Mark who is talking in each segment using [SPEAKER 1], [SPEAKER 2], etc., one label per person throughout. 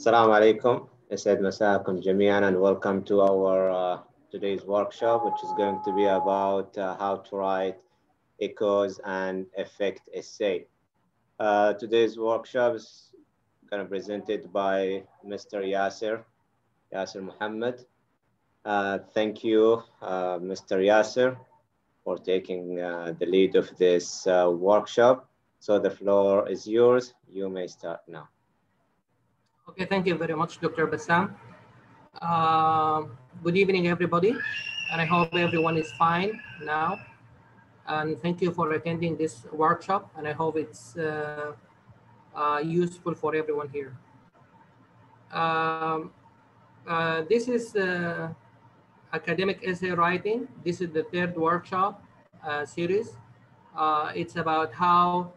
[SPEAKER 1] Assalamu alaikum. يسعد مساءكم جميعا and welcome to our today's workshop, which is going to be about how to write a cause and effect essay. Today's workshop is going to be presented by Mr. Yassir Mohammad. Thank you, Mr. Yassir, for taking the lead of this workshop. So the floor is yours. You may start now.
[SPEAKER 2] Okay, thank you very much, Dr. Bassam. Good evening, everybody, and I hope everyone is fine now. And thank you for attending this workshop, and I hope it's useful for everyone here. This is academic essay writing. This is the third workshop series. It's about how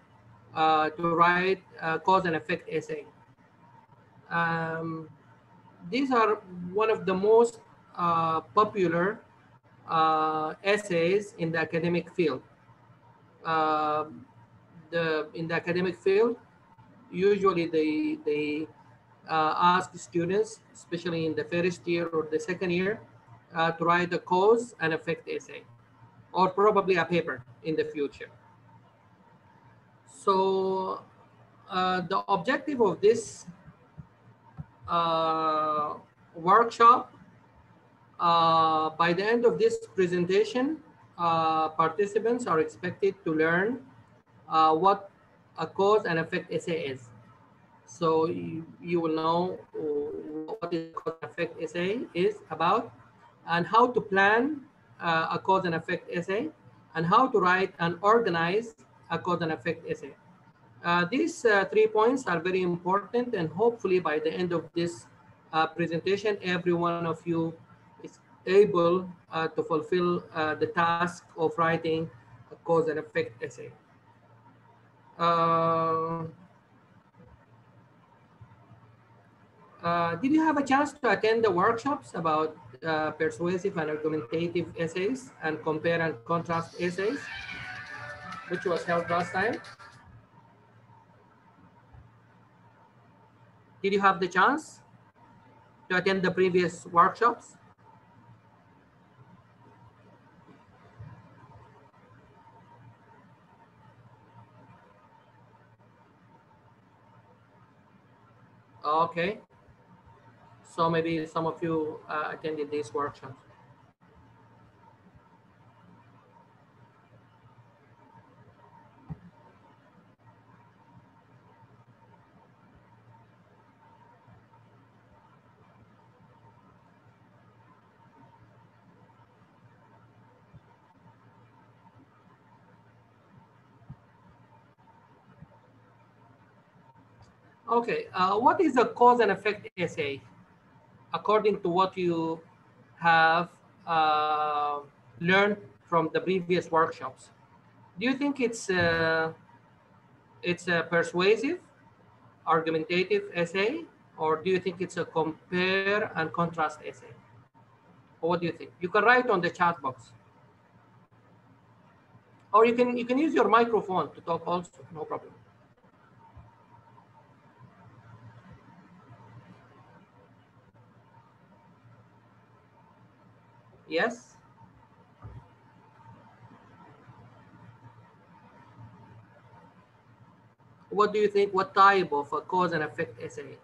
[SPEAKER 2] to write a cause and effect essay. These are one of the most popular essays in the academic field. In the academic field, usually they ask students, especially in the first year or the second year, to write a cause and effect essay, or probably a paper in the future. So the objective of this workshop, by the end of this presentation, participants are expected to learn what a cause and effect essay is. So you will know what is cause and effect essay is about, and how to plan a cause and effect essay, and how to write and organize a cause and effect essay. These 3 points are very important, and hopefully by the end of this presentation, every one of you is able to fulfill the task of writing a cause and effect essay. Did you have a chance to attend the workshops about persuasive and argumentative essays and compare and contrast essays, which was held last time? Did you have the chance to attend the previous workshops? Okay. So maybe some of you attended these workshops. Okay, what is a cause and effect essay? According to what you have learned from the previous workshops, do you think it's a persuasive, argumentative essay, or do you think it's a compare and contrast essay? Or what do you think? You can write on the chat box, or you can use your microphone to talk also, no problem. Yes. What do you think? What type of a cause and effect essay?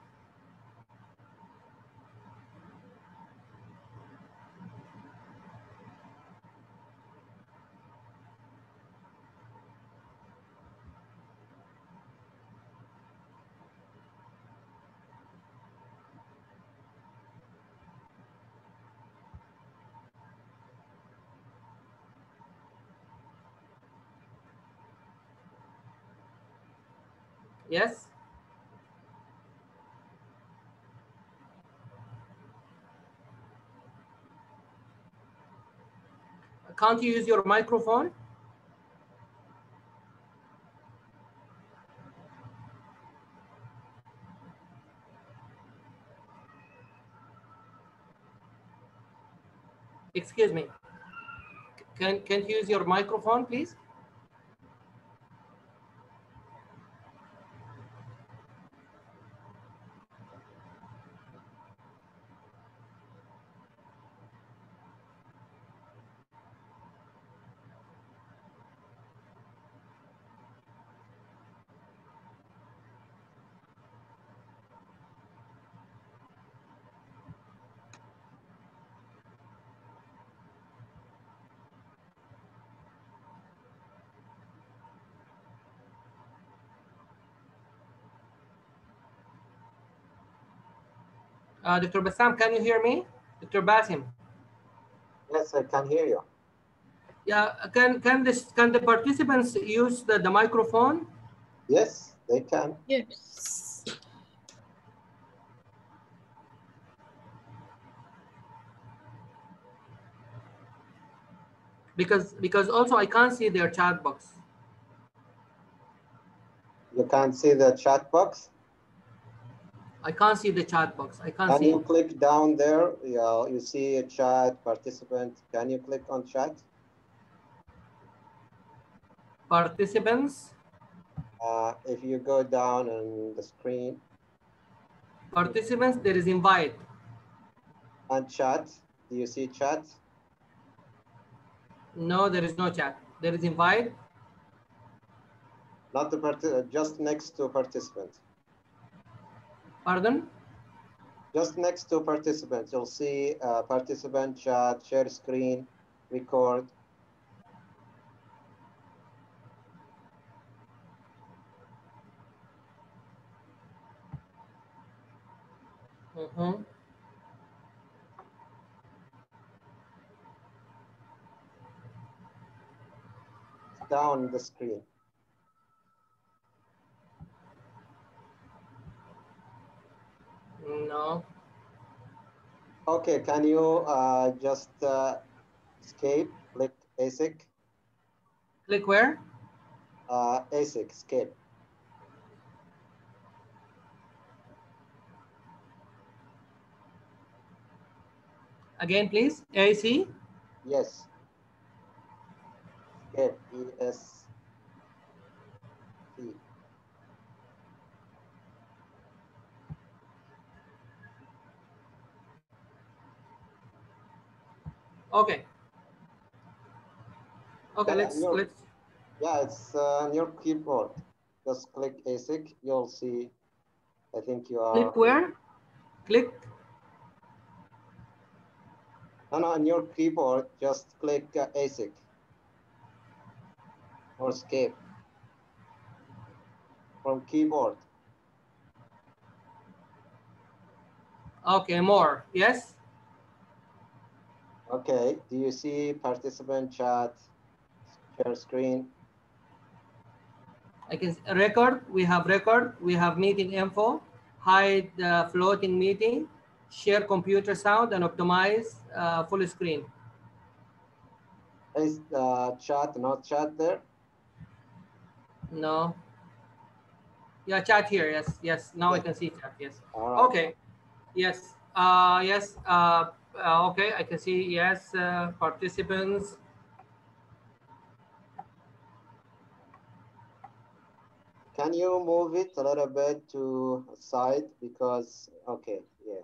[SPEAKER 2] Yes. Can't you use your microphone? Excuse me. Can you use your microphone, please? Dr. Bassam, can you hear me? Dr. Basim.
[SPEAKER 1] Yes, I can hear you.
[SPEAKER 2] Yeah, can the participants use the microphone?
[SPEAKER 1] Yes, they can.
[SPEAKER 3] Yes.
[SPEAKER 2] Because also I can't see their chat box.
[SPEAKER 1] You can't see the chat box.
[SPEAKER 2] I can't see the chat box. I can't
[SPEAKER 1] Can
[SPEAKER 2] see
[SPEAKER 1] you
[SPEAKER 2] it.
[SPEAKER 1] click down there? Yeah, you see a chat participant. Can you click on chat?
[SPEAKER 2] Participants.
[SPEAKER 1] If you go down on the screen
[SPEAKER 2] Participants, there is invite.
[SPEAKER 1] and chat, do you see chat?
[SPEAKER 2] No, there is no chat. There is invite.
[SPEAKER 1] Not the just next to participant.
[SPEAKER 2] Pardon?
[SPEAKER 1] Just next to participants, you'll see participant chat, share screen, record.
[SPEAKER 2] Mm-hmm.
[SPEAKER 1] It's down the screen.
[SPEAKER 2] No.
[SPEAKER 1] Okay, can you just escape, click ASIC?
[SPEAKER 2] Click where?
[SPEAKER 1] ASIC, escape.
[SPEAKER 2] Again, please. AC.
[SPEAKER 1] Yes, escape, ESC.
[SPEAKER 2] Okay. Okay, let's.
[SPEAKER 1] Yeah, it's on your keyboard. Just click ASIC, you'll see, I think you are.
[SPEAKER 2] Click where? Click.
[SPEAKER 1] No, on your keyboard, just click ASIC or escape from keyboard.
[SPEAKER 2] Okay, more. Yes.
[SPEAKER 1] Okay, do you see participant chat, share screen?
[SPEAKER 2] I can record. We have record. We have meeting info. Hide floating meeting. Share computer sound and optimize full screen.
[SPEAKER 1] Is chat, not chat there?
[SPEAKER 2] No. Yeah, chat here. Yes, yes. Now I
[SPEAKER 1] Yes.
[SPEAKER 2] can see chat. Yes.
[SPEAKER 1] All right.
[SPEAKER 2] Okay. Yes. Yes. Okay, I can see. Yes. Participants.
[SPEAKER 1] Can you move it a little bit to side because, okay, yes.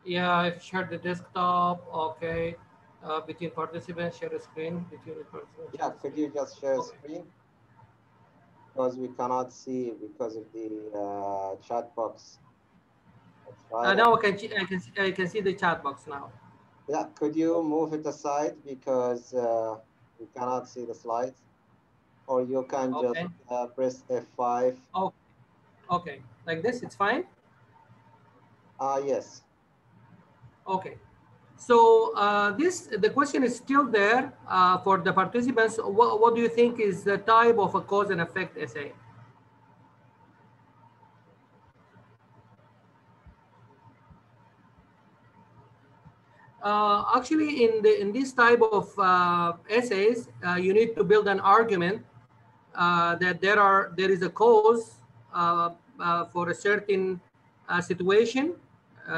[SPEAKER 2] Yeah, I've shared the desktop. Okay. Between participants, share a screen. Between the participants.
[SPEAKER 1] Yeah, could you just share
[SPEAKER 2] Okay.
[SPEAKER 1] screen? Because we cannot see because of the chat box. Let's try it.
[SPEAKER 2] Now I can see the chat box now.
[SPEAKER 1] Yeah, could you move it aside because we cannot see the slides? Or you can just
[SPEAKER 2] Okay.
[SPEAKER 1] press F5.
[SPEAKER 2] Oh, okay. Like this, it's fine.
[SPEAKER 1] Yes.
[SPEAKER 2] Okay. So the question is still there for the participants. What do you think is the type of a cause and effect essay? Actually, in this type of essays, you need to build an argument that there is a cause for a certain situation.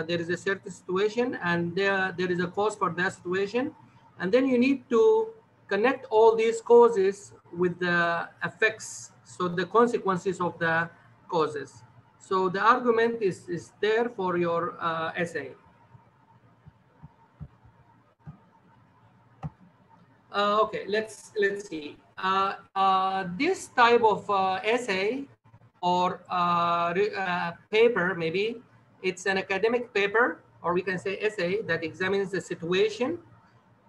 [SPEAKER 2] There is a certain situation, and there is a cause for that situation, and then you need to connect all these causes with the effects, so the consequences of the causes. So the argument is there for your essay. Okay, let's see. This type of essay or paper, maybe it's an academic paper, or we can say essay that examines the situation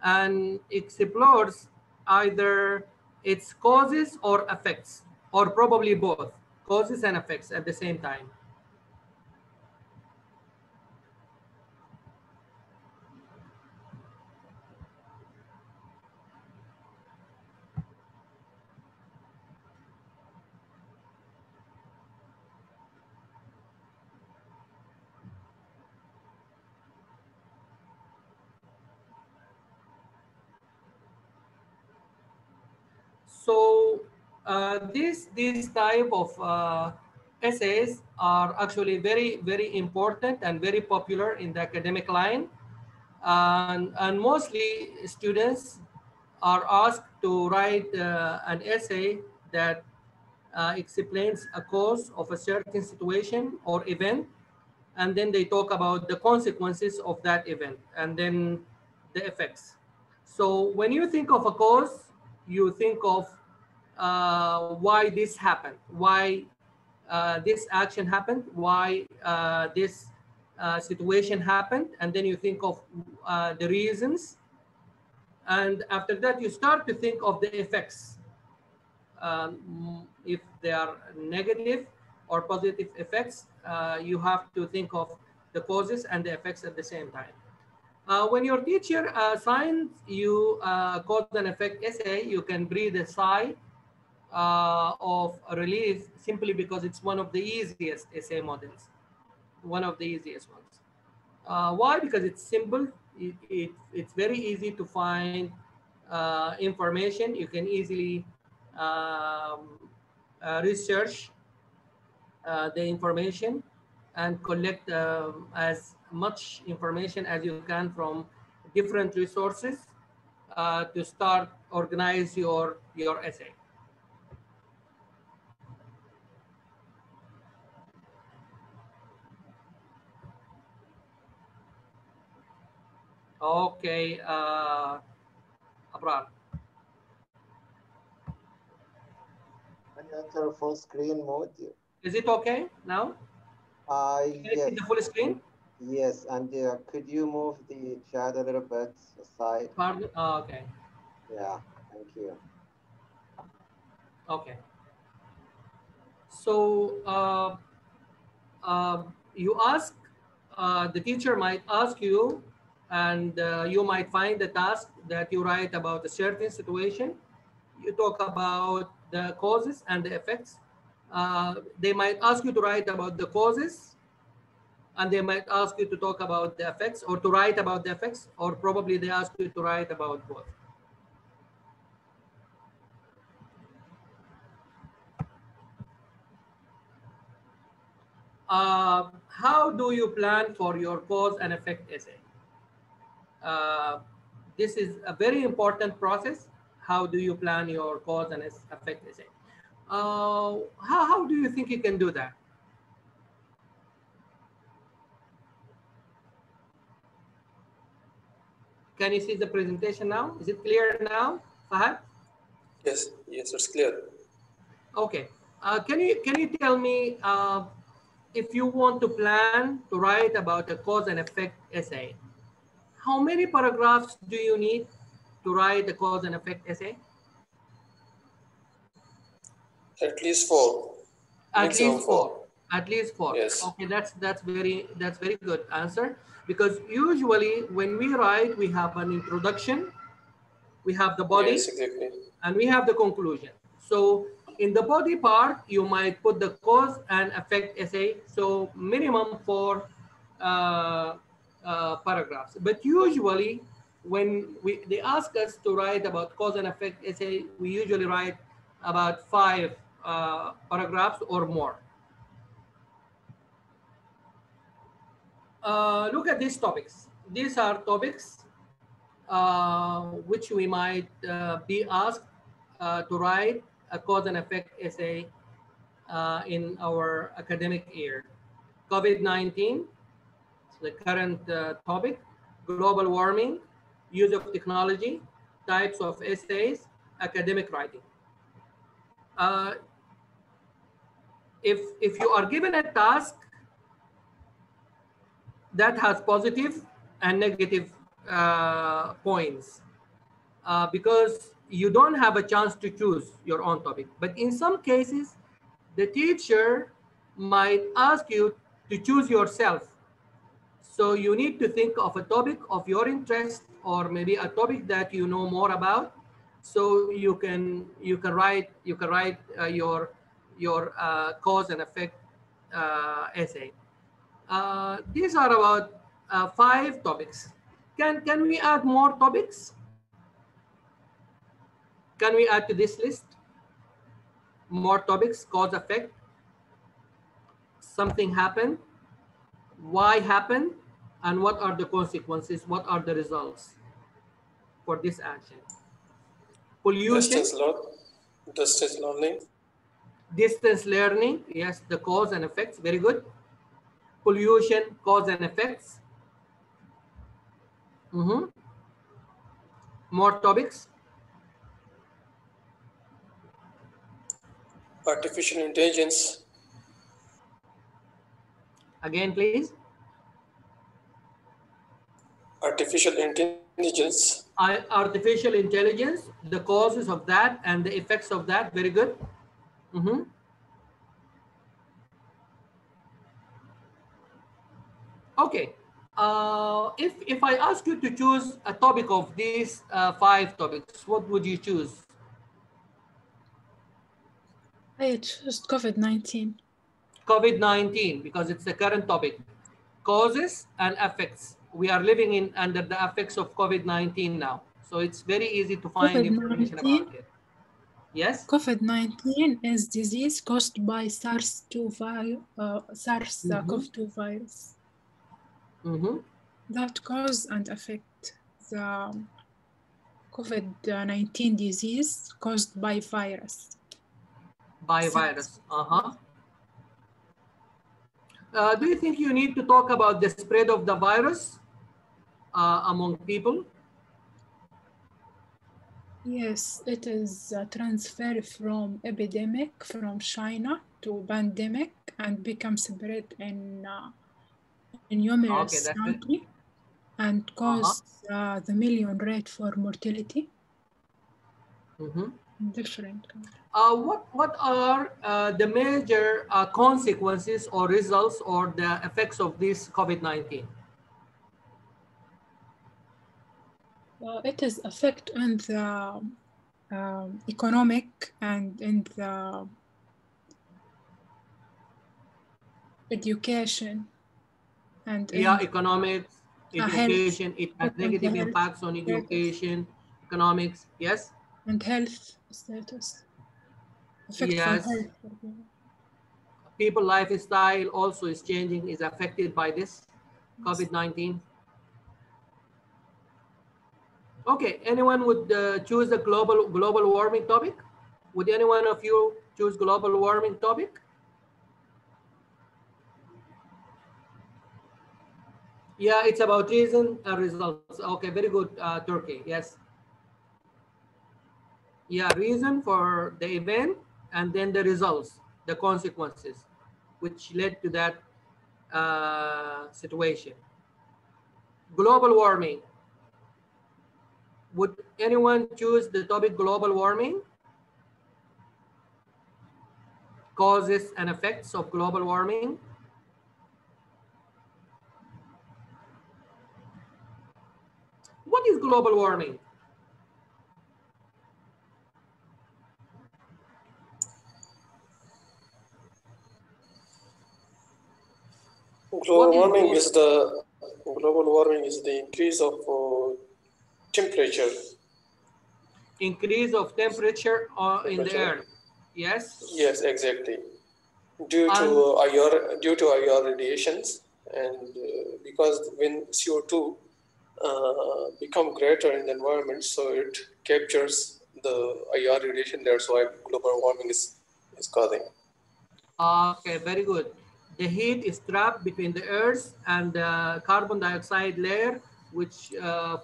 [SPEAKER 2] and explores either its causes or effects, or probably both causes and effects at the same time. So these type of essays are actually very important and very popular in the academic line, and mostly students are asked to write an essay that explains a cause of a certain situation or event, and then they talk about the consequences of that event and then the effects. So when you think of a cause, you think of why this happened, why this action happened, why this situation happened, and then you think of the reasons, and after that you start to think of the effects, if they are negative or positive effects. You have to think of the causes and the effects at the same time. When your teacher assigns you a cause and effect essay, you can breathe a sigh of relief, simply because it's one of the easiest essay models, one of the easiest ones. Why? Because it's simple. It's very easy to find information. You can easily research the information and collect as much information as you can from different resources to start organize your essay. Okay, Abrar.
[SPEAKER 3] When you enter full screen mode,
[SPEAKER 2] Is it okay now? Can you see
[SPEAKER 3] yes,
[SPEAKER 2] the full screen?
[SPEAKER 3] yes, and could you move the chat a little bit aside?
[SPEAKER 2] Pardon? Oh, okay.
[SPEAKER 3] Yeah, thank you.
[SPEAKER 2] Okay. So you ask, the teacher might ask you, and you might find the task that you write about a certain situation. You talk about the causes and the effects. They might ask you to write about the causes, and they might ask you to talk about the effects, or to write about the effects, or probably they ask you to write about both. How do you plan for your cause and effect essay? Uh, this is a very important process. How do you plan your cause and effect essay? How do you think you can do that? Can you see the presentation now? Is it clear now, Fahad?
[SPEAKER 4] Yes, it's clear.
[SPEAKER 2] Okay. Can you tell me if you want to plan to write about a cause and effect essay, how many paragraphs do you need to write a cause and effect essay?
[SPEAKER 4] At least four.
[SPEAKER 2] At
[SPEAKER 4] Maximum
[SPEAKER 2] least four.
[SPEAKER 4] four.
[SPEAKER 2] At least four.
[SPEAKER 4] Yes.
[SPEAKER 2] Okay, that's very good answer, because usually when we write, we have an introduction, we have the body,
[SPEAKER 4] Yes, exactly.
[SPEAKER 2] and we have the conclusion. So in the body part, you might put the cause and effect essay. So minimum four paragraphs. But usually when they ask us to write about cause and effect essay, we usually write about five paragraphs or more. Look at these topics. These are topics which we might be asked to write a cause and effect essay in our academic year. COVID-19, the current topic, global warming, use of technology, types of essays, academic writing. Uh, if you are given a task that has positive and negative points, because you don't have a chance to choose your own topic. But in some cases, the teacher might ask you to choose yourself. So you need to think of a topic of your interest, or maybe a topic that you know more about. So you can write your cause and effect essay. These are about 5 topics. Can we add more topics? Can we add to this list more topics? Cause, effect, something happened, why happened, and what are the consequences? What are the results for this action? Pollution,
[SPEAKER 4] Distance learning,
[SPEAKER 2] distance learning, yes, the cause and effects, very good. Pollution, cause and effects. More topics.
[SPEAKER 4] artificial intelligence,
[SPEAKER 2] Again, please.
[SPEAKER 4] artificial intelligence,
[SPEAKER 2] Artificial intelligence, the causes of that and the effects of that, very good. Okay, if I ask you to choose a topic of these 5 topics, what would you choose?
[SPEAKER 5] I choose COVID-19.
[SPEAKER 2] COVID-19, because it's the current topic. Causes and effects. We are living in under the effects of COVID-19 now. So it's very easy to find information about it. Yes?
[SPEAKER 5] COVID-19 is disease caused by SARS-CoV-2 virus that cause and affect the COVID-19 disease caused by virus.
[SPEAKER 2] By virus. Do you think you need to talk about the spread of the virus among people?
[SPEAKER 5] Yes, it is transfer from epidemic from China to pandemic and become spread in numerous countries and cause the million rate for mortality. Different countries.
[SPEAKER 2] What are the major consequences or results or the effects of this COVID-19?
[SPEAKER 5] It is effect on the economic and in the education and
[SPEAKER 2] economics, education.
[SPEAKER 5] Health,
[SPEAKER 2] it has negative impacts on education, economics, yes,
[SPEAKER 5] and health status. Effect
[SPEAKER 2] yes.
[SPEAKER 5] for health.
[SPEAKER 2] People lifestyle also is changing, is affected by this COVID-19. Okay, anyone would choose the global warming topic? Would any one of you choose global warming topic? Yeah, it's about reason and results. Okay, very good, Turkey, yes. Yeah, reason for the event and then the results, the consequences, which led to that situation. Global warming. Would anyone choose the topic global warming? Causes and effects of global warming. What is global warming?
[SPEAKER 4] Global warming is the increase of temperature.
[SPEAKER 2] Increase of temperature in the air. Yes.
[SPEAKER 4] Yes, exactly. Due to IR radiations, and because when CO2 become greater in the environment, so it captures the IR radiation. That's why global warming is causing.
[SPEAKER 2] Okay, very good. The heat is trapped between the Earth and the carbon dioxide layer, which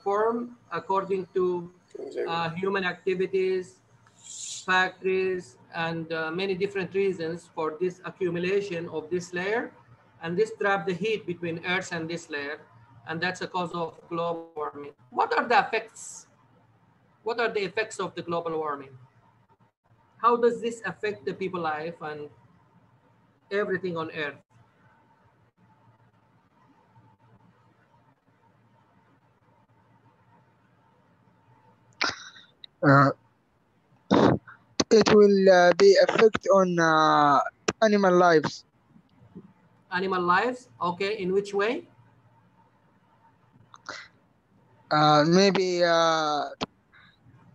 [SPEAKER 2] form according to human activities, factories, and many different reasons for this accumulation of this layer. And this trap the heat between Earth and this layer, and that's a cause of global warming. What are the effects? What are the effects of the global warming? How does this affect the people life and everything on Earth?
[SPEAKER 6] Uh, it will be effect on animal lives.
[SPEAKER 2] Animal lives, okay, in which way?
[SPEAKER 6] Maybe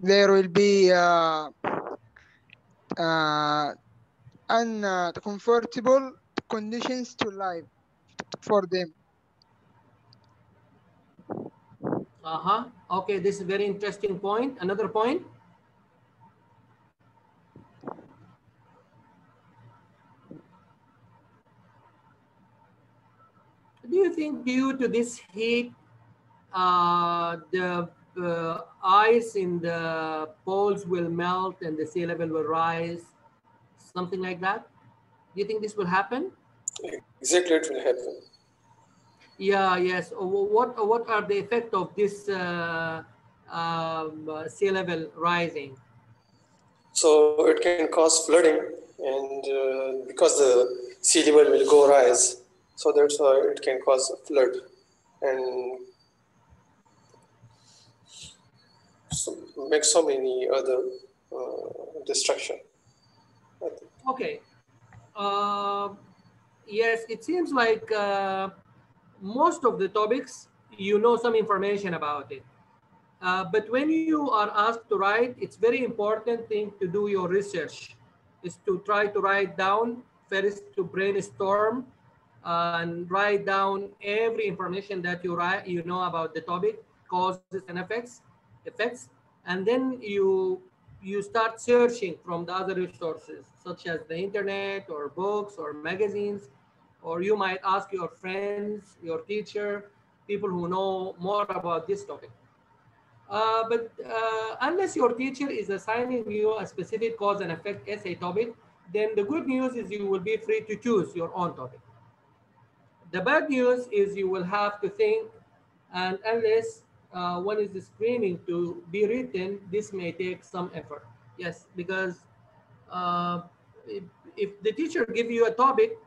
[SPEAKER 6] there will be uncomfortable conditions to live for them.
[SPEAKER 2] Okay, this is a very interesting point. Another point? Do you think due to this heat, the ice in the poles will melt and the sea level will rise? Something like that? Do you think this will happen?
[SPEAKER 4] Exactly, it will happen.
[SPEAKER 2] Yeah, yes. What are the effect of this sea level rising?
[SPEAKER 4] So it can cause flooding, and because the sea level will go rise, so that's why it can cause a flood and make so many other destruction.
[SPEAKER 2] Okay. Uh, yes, it seems like most of the topics, you know some information about it. But when you are asked to write, it's very important thing to do your research is to try to write down first, to brainstorm and write down every information that you know about the topic, causes and effects, and then you start searching from the other resources such as the internet or books or magazines, or you might ask your friends, your teacher, people who know more about this topic. But unless your teacher is assigning you a specific cause and effect essay topic, then the good news is you will be free to choose your own topic. The bad news is you will have to think, and unless one is screening to be written, this may take some effort. Yes, because uh, if, if the teacher give you a topic,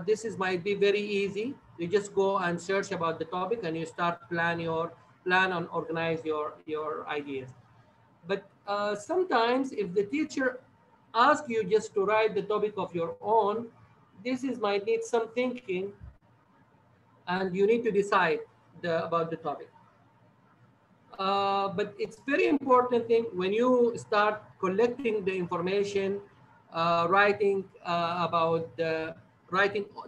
[SPEAKER 2] this is might be very easy. You just go and search about the topic and you start plan and organize your ideas. But sometimes if the teacher asks you just to write the topic of your own, this is might need some thinking, and you need to decide about the topic. But it's very important thing when you start collecting the information, writing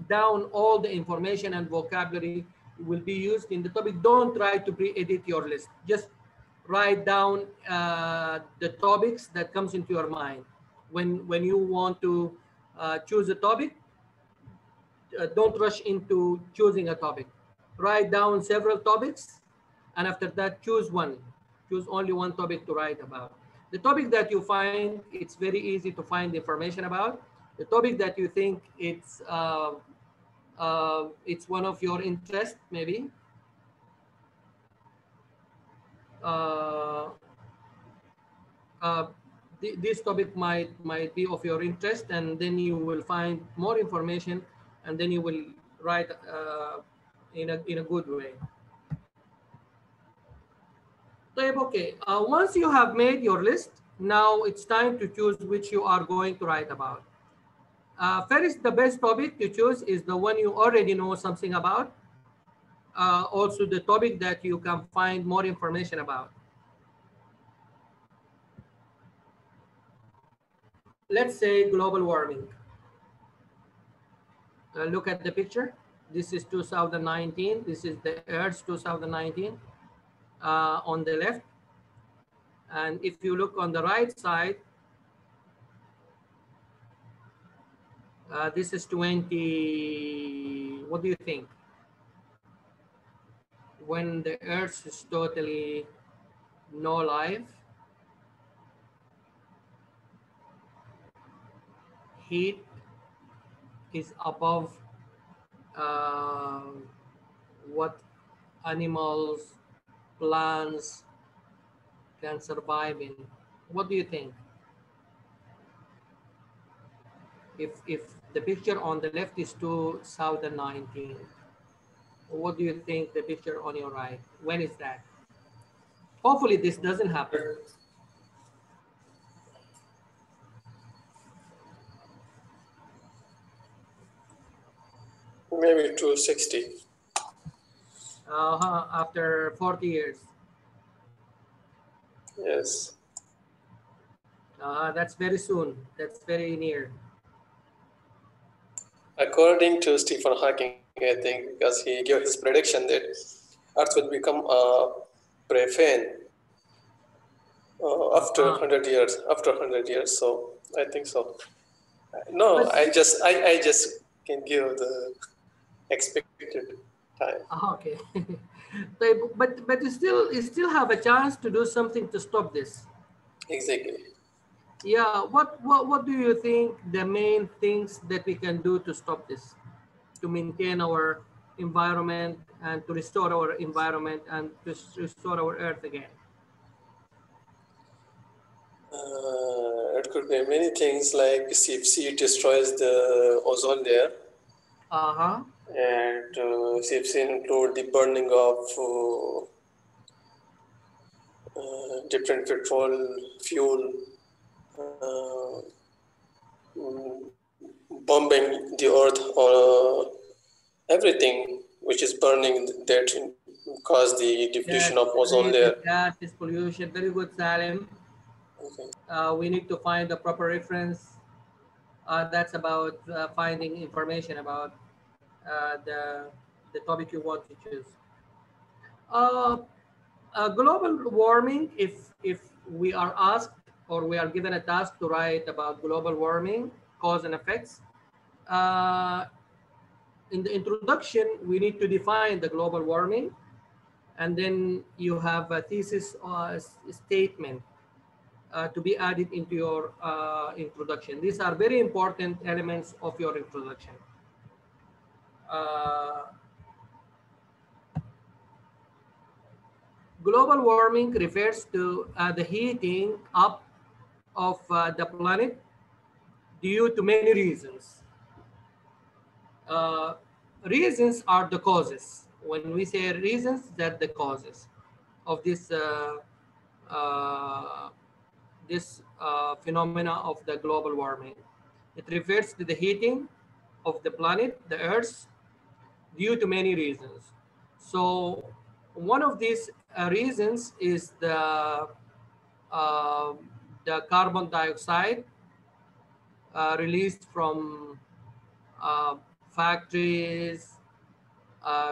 [SPEAKER 2] down all the information and vocabulary will be used in the topic. Don't try to pre-edit your list. Just write down the topics that comes into your mind. When you want to choose a topic, don't rush into choosing a topic. Write down several topics, and after that, choose one. Choose only one topic to write about. The topic that you find it's very easy to find information about. The topic that you think it's one of your interest, maybe. Uh, uh, this topic might be of your interest, and then you will find more information, and then you will write in a good way. Okay, once you have made your list, now it's time to choose which you are going to write about. First, the best topic to choose is the one you already know something about. Also, the topic that you can find more information about. Let's say global warming. Look at the picture. This is 2019. This is the Earth's 2019. on the left. And if you look on the right side, this is 20. What do you think? When the Earth is totally no life, heat is above what animals, plants can survive in. What do you think? If the picture on the left is 2019, what do you think the picture on your right? When is that? Hopefully this doesn't happen.
[SPEAKER 4] Maybe 260.
[SPEAKER 2] After 40 years.
[SPEAKER 4] Yes.
[SPEAKER 2] That's very soon. That's very near.
[SPEAKER 4] According to Stephen Hawking, I think, because he gave his prediction that Earth will become a profane after 100 years. After 100 years, so I think so. No,
[SPEAKER 2] But,
[SPEAKER 4] I just can give the expected time.
[SPEAKER 2] okay. but you still have a chance to do something to stop this.
[SPEAKER 4] Exactly.
[SPEAKER 2] Yeah. What do you think the main things that we can do to stop this, to maintain our environment and to restore our environment and to restore our Earth again?
[SPEAKER 4] It could be many things, like CFC destroys the ozone layer, and CFC include the burning of different petrol, fuel, bombing the earth on everything which is burning, that cause the depletion of ozone layer.
[SPEAKER 2] Gas is pollution. Very good, Salim.
[SPEAKER 4] Okay.
[SPEAKER 2] We need to find the proper reference. That's about finding information about the topic you want to choose. Global warming, if we are asked or we are given a task to write about global warming, cause and effects, in the introduction, we need to define the global warming, and then you have a thesis or statement to be added into your introduction. These are very important elements of your introduction. Global warming refers to the heating up of the planet due to many reasons. Reasons are the causes. When we say reasons, that the causes of this phenomena of the global warming. It refers to the heating of the planet, the Earth, due to many reasons. So one of these reasons is the carbon dioxide released from factories,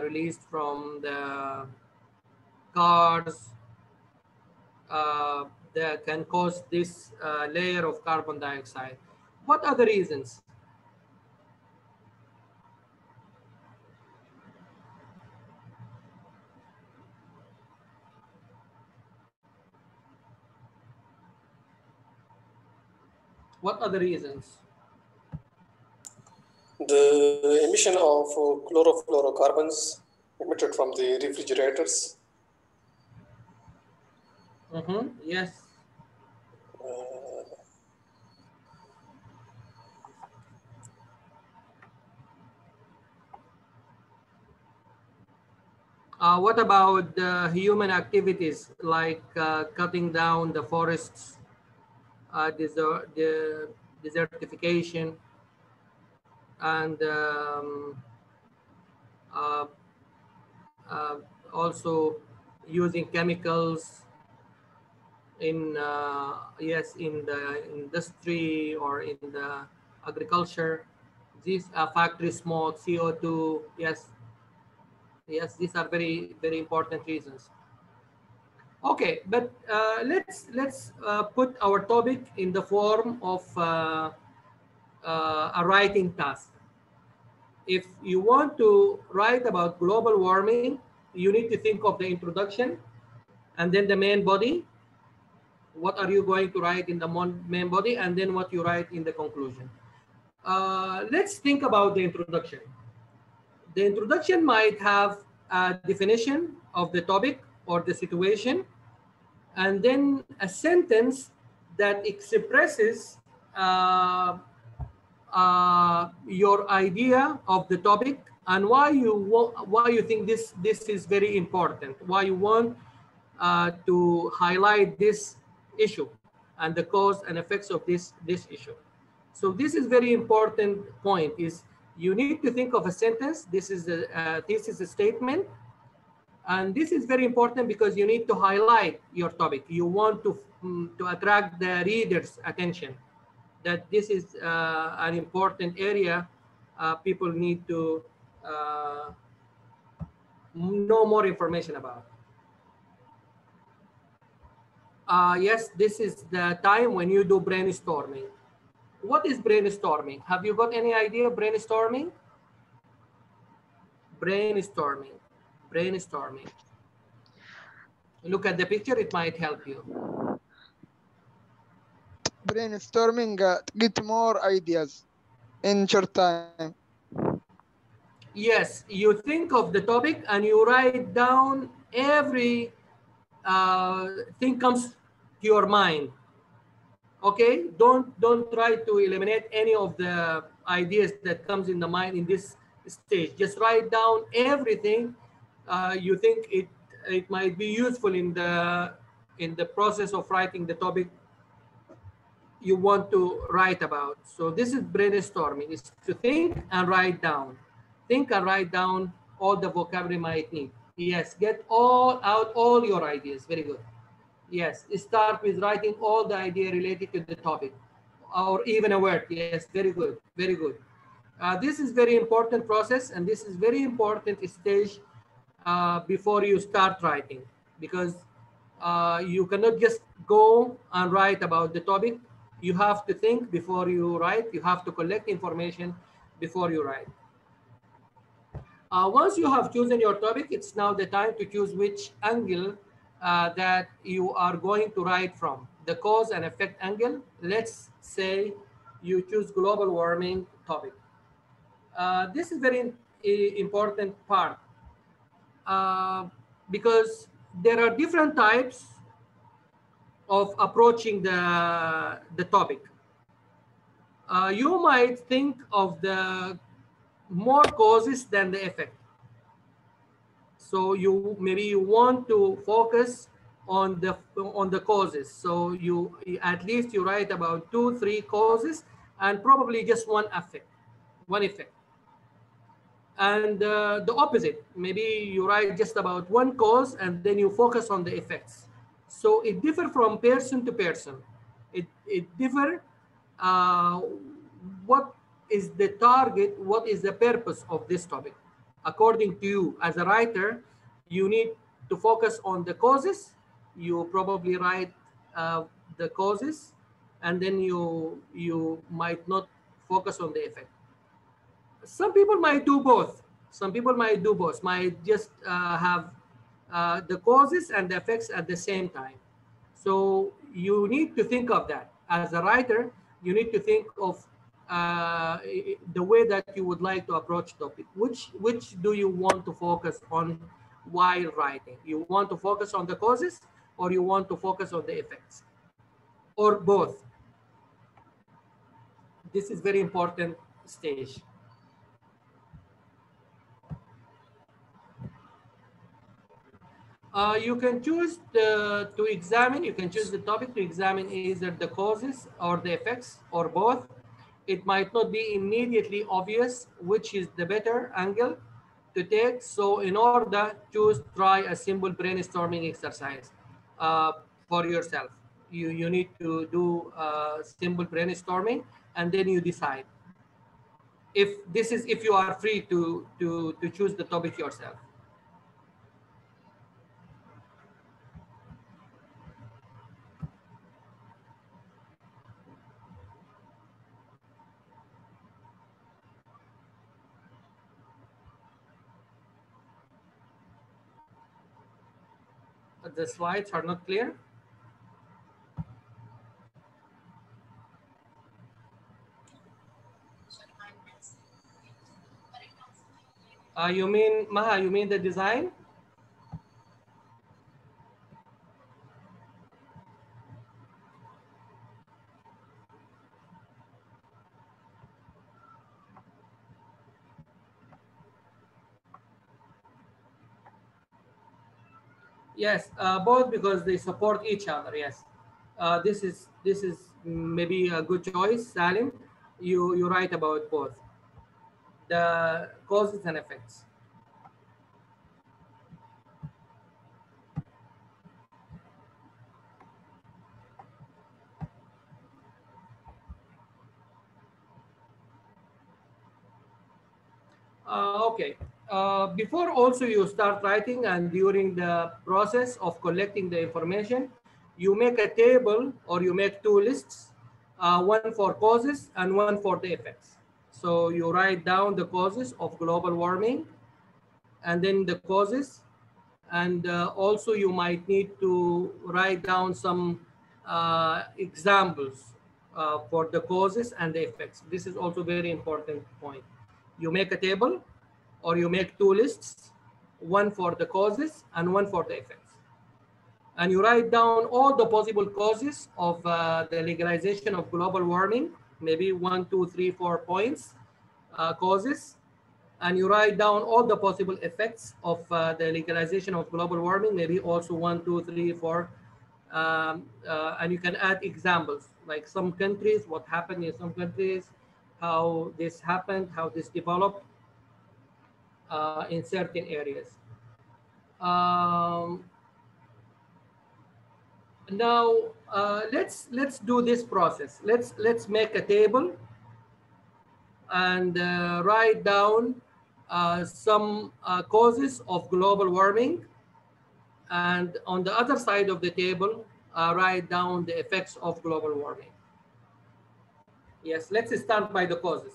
[SPEAKER 2] released from the cars, that can cause this layer of carbon dioxide. What are the reasons? What are the reasons?
[SPEAKER 4] The emission of chlorofluorocarbons emitted from the refrigerators.
[SPEAKER 2] Yes. What about human activities like cutting down the forests, the desertification, and uh, uh, also using chemicals in yes, in the industry or in the agriculture? These factory smoke, CO2. Yes, yes, these are very important reasons. Okay, but let's put our topic in the form of a writing task. If you want to write about global warming, you need to think of the introduction and then the main body. What are you going to write in the main body, and then what you write in the conclusion. Let's think about the introduction. The introduction might have a definition of the topic or the situation, and then a sentence that expresses uh, your idea of the topic and why you think this is very important, why you want to highlight this issue and the cause and effects of this issue. So this is very important point. Is you need to think of a sentence. This is a statement, and this is very important because you need to highlight your topic. You want to attract the reader's attention that this is an important area people need to uh, know more information about. Yes, this is the time when you do brainstorming. What is brainstorming? Have you got any idea of brainstorming? Brainstorming. Brainstorming. Look at the picture, it might help you.
[SPEAKER 6] Brainstorming get more ideas in short time.
[SPEAKER 2] Yes, you think of the topic and you write down every thing comes to your mind. Okay, don't try to eliminate any of the ideas that comes in the mind in this stage. Just write down everything you think it might be useful in the process of writing the topic you want to write about. So this is brainstorming, is to think and write down. Think and write down all the vocabulary might need. Yes, get all your ideas. Very good. Yes, start with writing all the idea related to the topic or even a word. Yes, very good, very good. This is very important process, and this is very important stage before you start writing, because you cannot just go and write about the topic. You have to think before you write. You have to collect information before you write. Once you have chosen your topic, it's now the time to choose which angle that you are going to write from. The cause and effect angle. Let's say you choose global warming topic. This is very important part because there are different types of approaching the topic. You might think of the more causes than the effect. So maybe you want to focus on the causes. So you at least you write about 2-3 causes and probably just one effect. And the opposite, maybe you write just about one cause and then you focus on the effects. So it differs from person to person. It differs what is the target, what is the purpose of this topic. According to you as a writer, you need to focus on the causes. You probably write the causes, and then you might not focus on the effect. Some people might do both. Some people might do both, might just have the causes and the effects at the same time. So you need to think of that. As a writer, you need to think of the way that you would like to approach topic. Which do you want to focus on while writing? You want to focus on the causes, or you want to focus on the effects, or both? This is very important stage. You can choose to examine, you can choose the topic to examine either the causes or the effects or both. It might not be immediately obvious which is the better angle to take. So in order, try a simple brainstorming exercise for yourself. You need to do simple brainstorming, and then you decide if you are free to choose the topic yourself. The slides are not clear. You mean, Maha, you mean the design? Yes, both, because they support each other. Yes, this is maybe a good choice, Salim. You write about both the causes and effects. Okay. Before also you start writing, and during the process of collecting the information, you make a table or you make two lists, one for causes and one for the effects. So you write down the causes of global warming and then the causes, and also you might need to write down some examples for the causes and the effects. This is also very important point. You make a table or you make two lists, one for the causes and one for the effects. And you write down all the possible causes of the legalization of global warming, maybe 1, 2, 3, 4 points, causes. And you write down all the possible effects of the legalization of global warming, maybe also 1, 2, 3, 4. And you can add examples, like some countries, what happened in some countries, how this happened, how this developed in certain areas. Um, Now let's do this process. Let's make a table and write down some causes of global warming, and on the other side of the table write down the effects of global warming. Yes, let's start by the causes.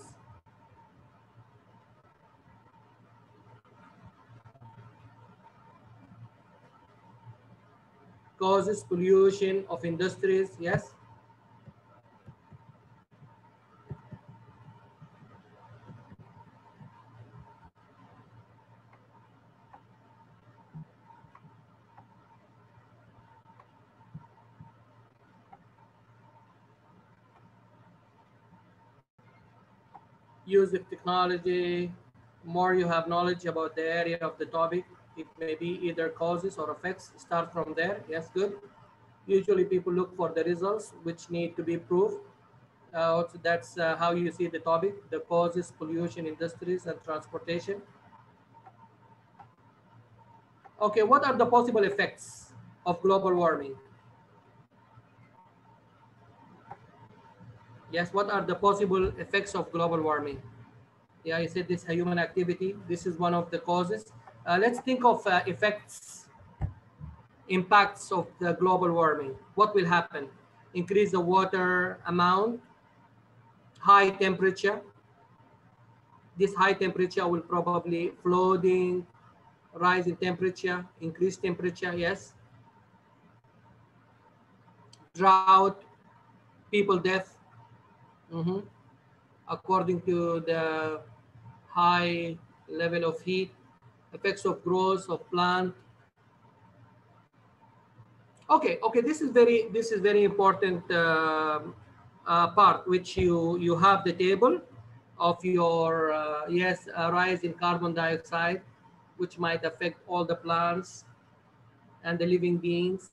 [SPEAKER 2] Causes: pollution of industries. Yes. Use of technology. More you have knowledge about the area of the topic, it may be either causes or effects. Start from there. Yes, good. Usually people look for the results which need to be proved. So that's how you see the topic: the causes, pollution, industries, and transportation. Okay, what are the possible effects of global warming? Yes, what are the possible effects of global warming? Yeah, I said this human activity. This is one of the causes. Let's think of effects, impacts of the global warming. What will happen? Increase the water amount, high temperature. This high temperature will probably flooding, rise in temperature, increased temperature. Yes. Drought, people death. According to the high level of heat, effects of growth of plant. Okay, this is very important part, which you have the table of your yes, rise in carbon dioxide, which might affect all the plants and the living beings.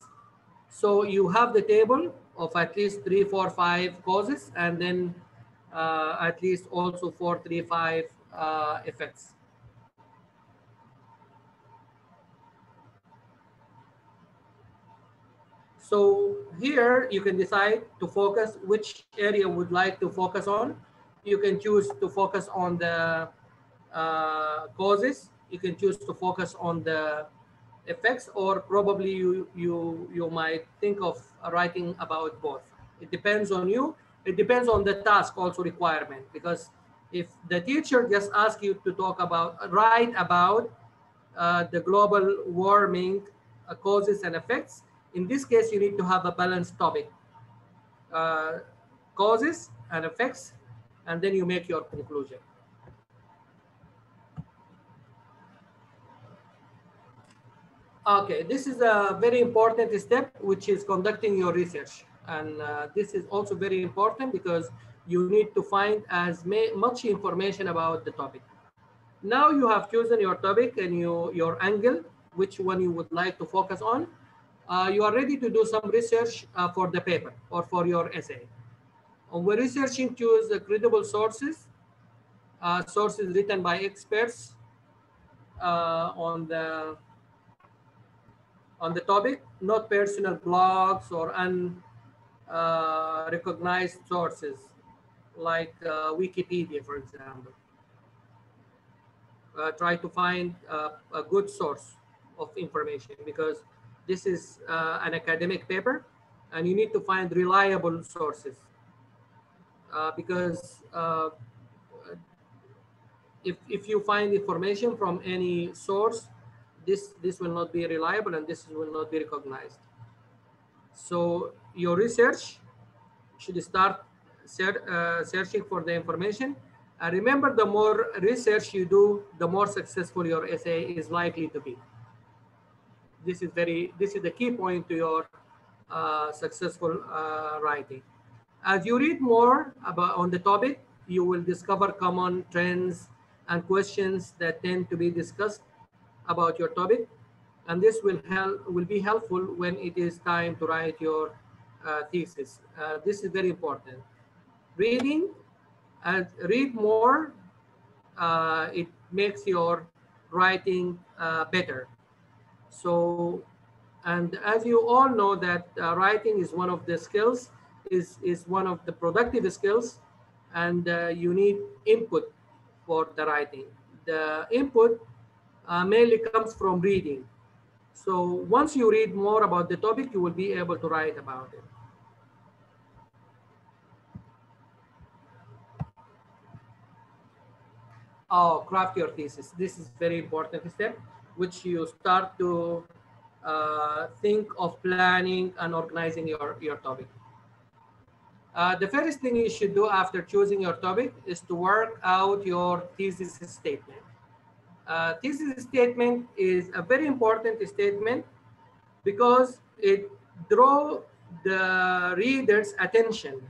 [SPEAKER 2] So you have the table of at least 3, 4, 5 causes, and then at least also 4, 3, 5 effects. So here you can decide to focus which area would like to focus on. You can choose to focus on the causes. You can choose to focus on the effects, or probably you might think of writing about both. It depends on you. It depends on the task also requirement, because if the teacher just asks you to write about the global warming causes and effects. In this case, you need to have a balanced topic, uh, causes and effects, and then you make your conclusion. Okay, this is a very important step, which is conducting your research. And this is also very important because you need to find as much information about the topic. Now you have chosen your topic and your angle, which one you would like to focus on. You are ready to do some research for the paper or for your essay. When researching, choose credible sources, sources written by experts on the topic, not personal blogs or unrecognized sources like Wikipedia, for example. Try to find a good source of information because this is an academic paper and you need to find reliable sources because if you find information from any source, this will not be reliable and this will not be recognized. So your research should start searching for the information. And remember, the more research you do, the more successful your essay is likely to be. This is the key point to your successful writing. As you read more about on the topic, you will discover common trends and questions that tend to be discussed about your topic, and this will be helpful when it is time to write your thesis. This is very important. Reading and read more. It makes your writing better. So, and as you all know that writing is one of the skills, is one of the productive skills, and you need input for the writing. The input mainly comes from reading. So once you read more about the topic, you will be able to write about it. Oh, craft your thesis. This is very important step, which you start to think of planning and organizing your topic. The first thing you should do after choosing your topic is to work out your thesis statement. Thesis statement is a very important statement because it draws the reader's attention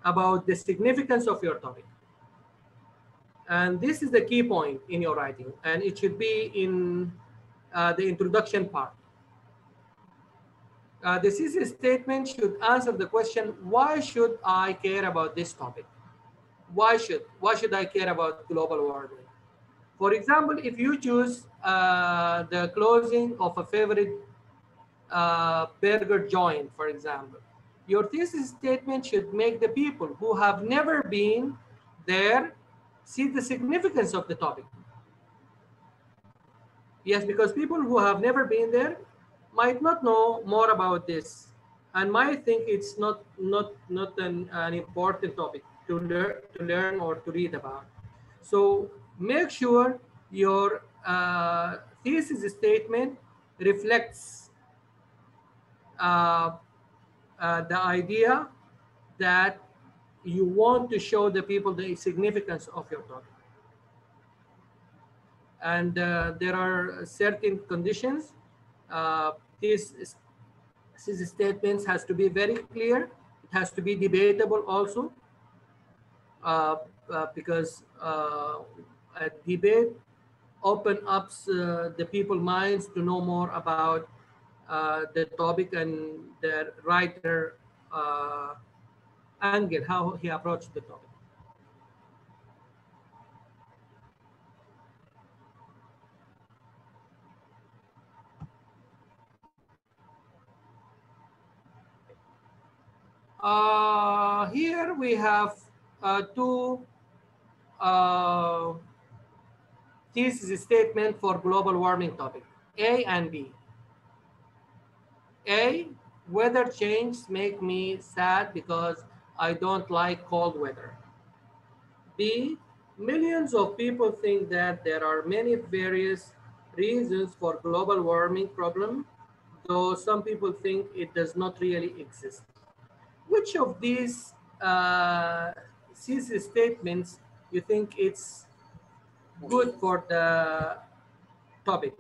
[SPEAKER 2] about the significance of your topic. And this is the key point in your writing, and it should be in the introduction part. The thesis statement should answer the question, why should I care about this topic? Why should I care about global warming? For example, if you choose the closing of a favorite burger joint, for example, your thesis statement should make the people who have never been there see the significance of the topic. Yes, because people who have never been there might not know more about this and might think it's not an important topic to learn or to read about. So make sure your thesis statement reflects the idea that you want to show the people the significance of your topic. And there are certain conditions. These statements has to be very clear. It has to be debatable also, because a debate open up the people's minds to know more about the topic and the writer angle, how he approached the topic. Here we have two thesis statement for global warming topic, A and B. A, weather change make me sad because I don't like cold weather. B, millions of people think that there are many various reasons for global warming problem though some people think it does not really exist. Which of these thesis statements you think it's good for the topic?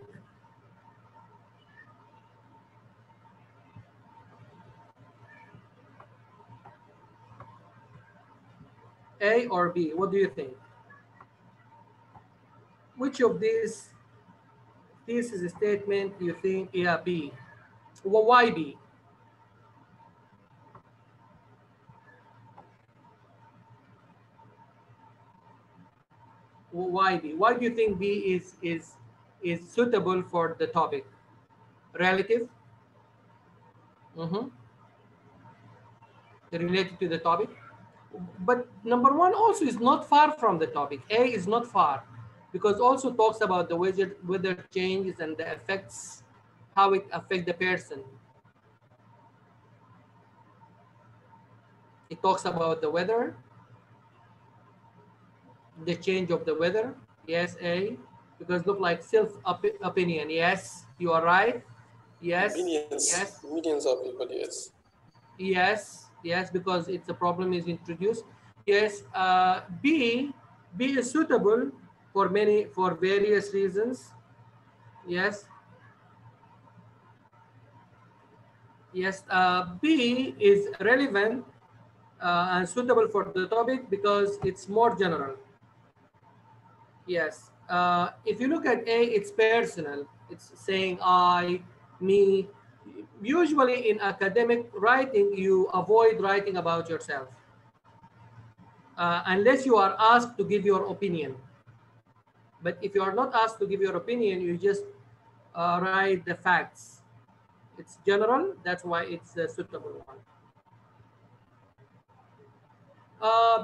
[SPEAKER 2] A or B? What do you think? Which of these thesis statement you think? Yeah, B. Well, why B? Why B? Why do you think B is suitable for the topic? Relative? Mm-hmm. Related to the topic. But number one also is not far from the topic. A is not far because also talks about the weather changes and the effects, how it affect the person. It talks about the weather, the change of the weather. Yes, A, because look like opinion. Yes, you are right. Yes, yes,
[SPEAKER 4] Millions of people, yes.
[SPEAKER 2] yes, because it's a problem is introduced. Yes, B is suitable for various reasons. Yes, yes, B is relevant and suitable for the topic because it's more general. Yes. If you look at A, it's personal. It's saying I, me. Usually in academic writing, you avoid writing about yourself unless you are asked to give your opinion. But if you are not asked to give your opinion, you just write the facts. It's general. That's why it's a suitable one.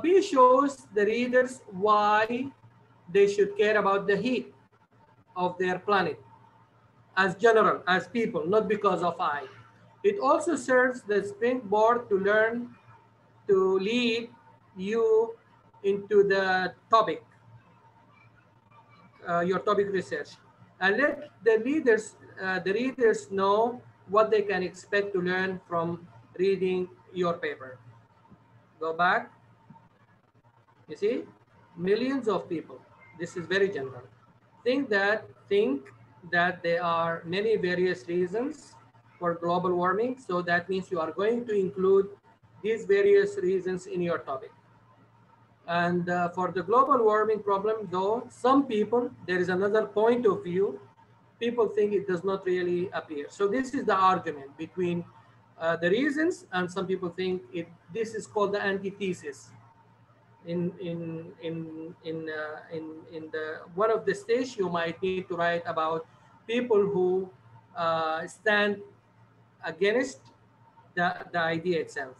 [SPEAKER 2] B shows the readers why they should care about the heat of their planet as general, as people, not because of I. It also serves the springboard to learn to lead you into the topic, your topic research, and let the readers know what they can expect to learn from reading your paper. Go back. You see, millions of people. This is very general. Think that there are many various reasons for global warming. So that means you are going to include these various reasons in your topic. And for the global warming problem, though, some people, there is another point of view, people think it does not really appear. So this is the argument between the reasons, and some people think this is called the antithesis. In the one of the stage, you might need to write about people who stand against the idea itself.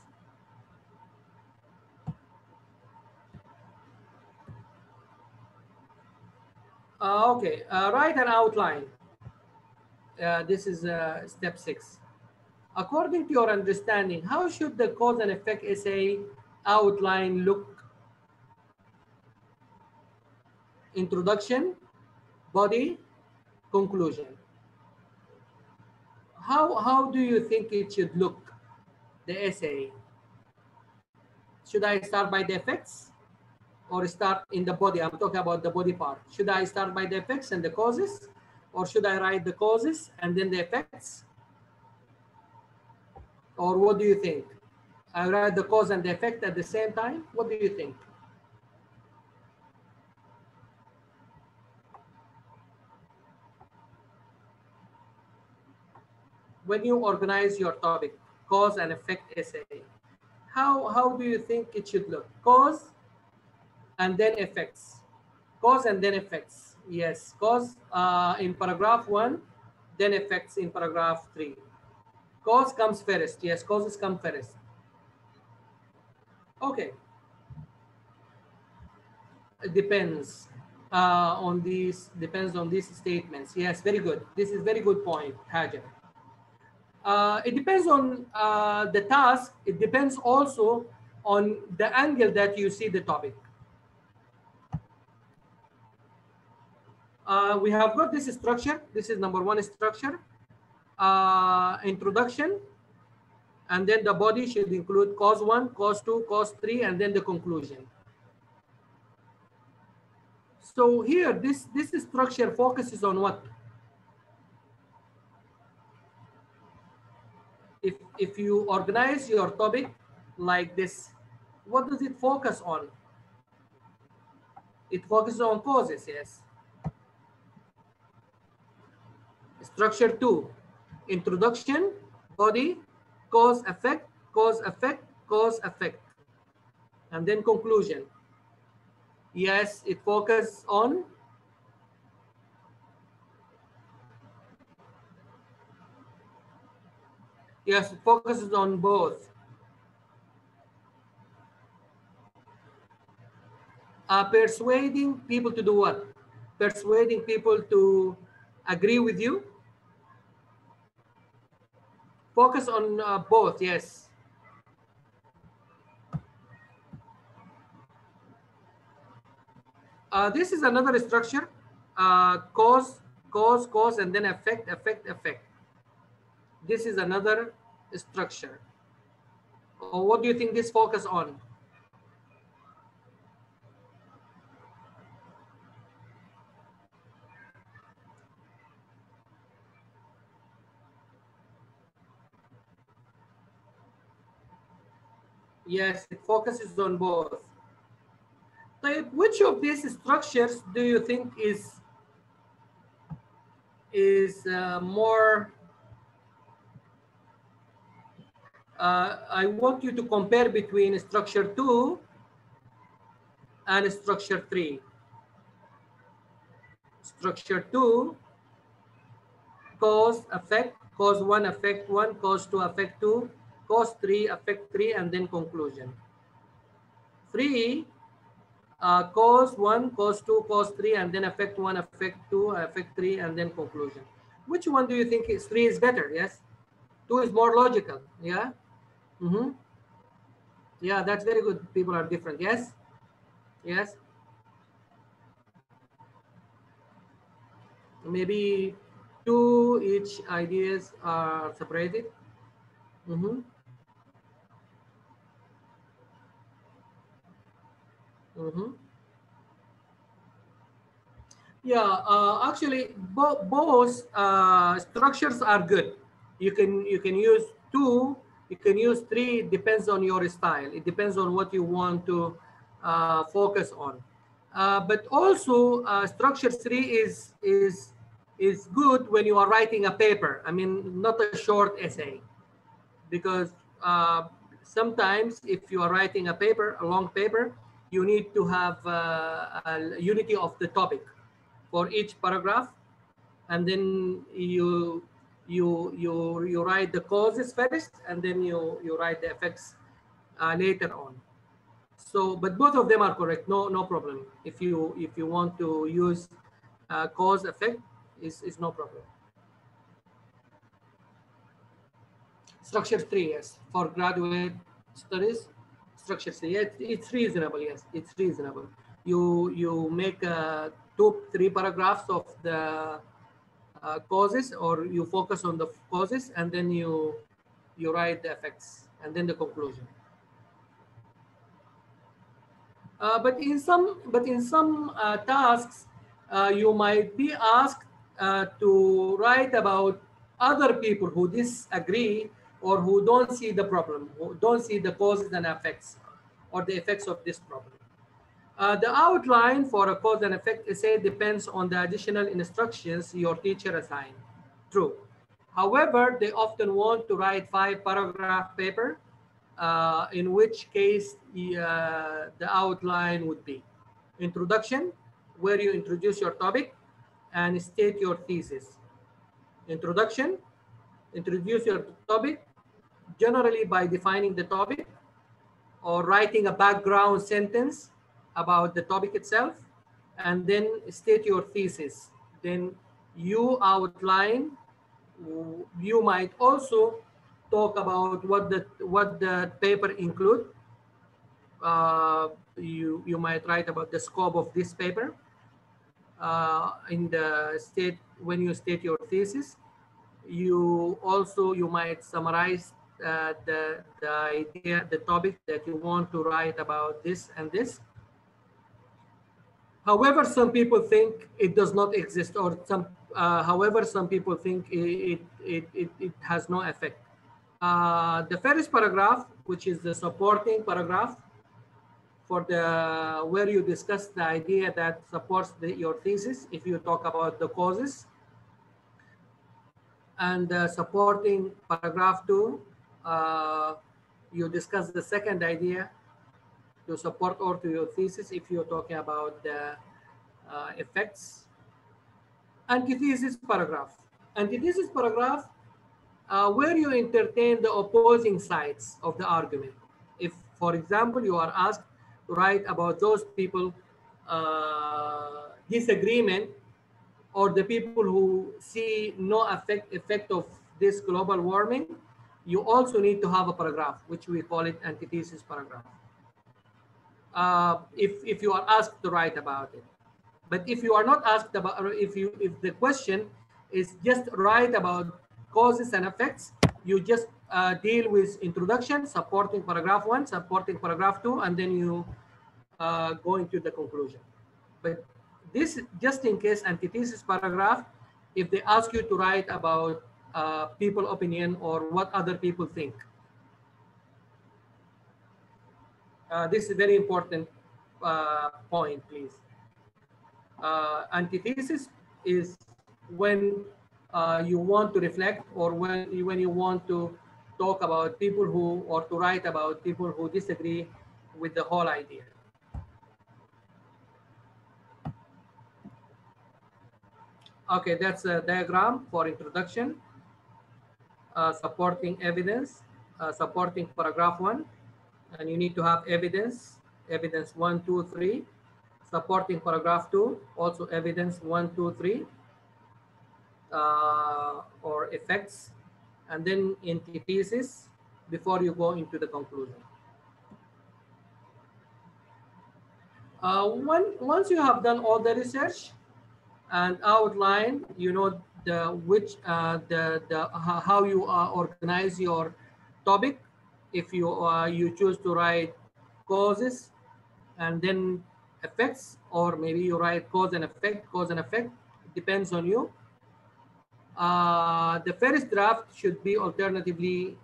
[SPEAKER 2] Okay, write an outline. This is step 6. According to your understanding, how should the cause and effect essay outline look? Introduction, body, conclusion. How do you think it should look, the essay? Should I start by the effects or start in the body? I'm talking about the body part. Should I start by the effects and the causes, or should I write the causes and then the effects? Or what do you think? I write the cause and the effect at the same time? What do you think? When you organize your topic, cause and effect essay, how do you think it should look? Cause and then effects. Cause and then effects. Yes, cause in paragraph 1, then effects in paragraph 3. Cause comes first. Yes, causes come first. Okay. It depends on these. Depends on these statements. Yes, very good. This is very good point, Hajar. It depends on the task. It depends also on the angle that you see the topic. We have got this structure. This is number 1 structure. introduction, and then the body should include cause 1, cause 2, cause 3, and then the conclusion. So here, this structure focuses on what? If you organize your topic like this, what does it focus on? It focuses on causes, yes. Structure 2, introduction, body, cause, effect, cause, effect, cause, effect, and then conclusion. Yes, it focuses on yes, it focuses on both. Persuading people to do what? Persuading people to agree with you. Focus on both, yes. This is another structure, cause, cause, cause, and then effect, effect, effect. This is another structure. What do you think this focus on? Yes, it focuses on both. Which of these structures do you think is more? I want you to compare between structure 2 and structure 3. Structure 2, cause, effect, cause 1, effect 1, cause 2, effect 2, cause 3, effect 3, and then conclusion. 3, cause 1, cause 2, cause 3, and then effect 1, effect 2, effect 3, and then conclusion. Which one do you think is 3 is better? Yes, 2 is more logical. Yeah. Yeah, that's very good. People are different. Yes. Yes. Maybe 2 each ideas are separated. Yeah, actually, both structures are good. You can use 2, you can use 3. It depends on your style. It depends on what you want to focus on. But also, structure 3 is good when you are writing a paper. I mean, not a short essay, because sometimes if you are writing a paper, a long paper, you need to have a unity of the topic for each paragraph, and then you write the causes first, and then you write the effects later on. So, but both of them are correct. No problem. If you want to use cause effect, is no problem. Structure 3, yes, for graduate studies. Structure 3, it's reasonable. Yes, it's reasonable. You make 2-3 paragraphs of the causes, or you focus on the causes, and then you write the effects, and then the conclusion. But in some tasks, you might be asked to write about other people who disagree, or who don't see the problem, who don't see the causes and effects, or the effects of this problem. The outline for a cause and effect essay depends on the additional instructions your teacher assigned. True. However, they often want to write 5-paragraph paper, in which case the outline would be introduction, where you introduce your topic and state your thesis. Introduction, introduce your topic, generally by defining the topic or writing a background sentence about the topic itself, and then state your thesis. Then you outline. You might also talk about what the paper include. You might write about the scope of this paper in the state when you state your thesis. You might summarize the idea, the topic that you want to write about this and this. However, some people think it does not exist, or however, some people think it has no effect. The first paragraph, which is the supporting paragraph, for the where you discuss the idea that supports your thesis, if you talk about the causes, and supporting paragraph 2, you discuss the second idea to support or to your thesis if you're talking about the effects. Antithesis paragraph. Antithesis paragraph, where you entertain the opposing sides of the argument. If, for example, you are asked to write about those people disagreement, or the people who see no effect of this global warming, you also need to have a paragraph, which we call it antithesis paragraph. If you are asked to write about it. But if you are not asked about, or if the question is just write about causes and effects, you just deal with introduction, supporting paragraph 1, supporting paragraph 2, and then you go into the conclusion. But this, just in case antithesis paragraph, if they ask you to write about people opinion or what other people think. This is a very important point, please. Antithesis is when you want to reflect, or when you want to talk about people who, or to write about people who disagree with the whole idea. Okay, that's a diagram for introduction, supporting evidence, supporting paragraph 1, and you need to have evidence 1, 2, 3. Supporting paragraph 2, also evidence 1, 2, 3, or effects, and then antithesis before you go into the conclusion. Once you have done all the research and outline, you know how you organize your topic. If you choose to write causes and then effects, or maybe you write cause and effect, it depends on you. The first draft should be alternatively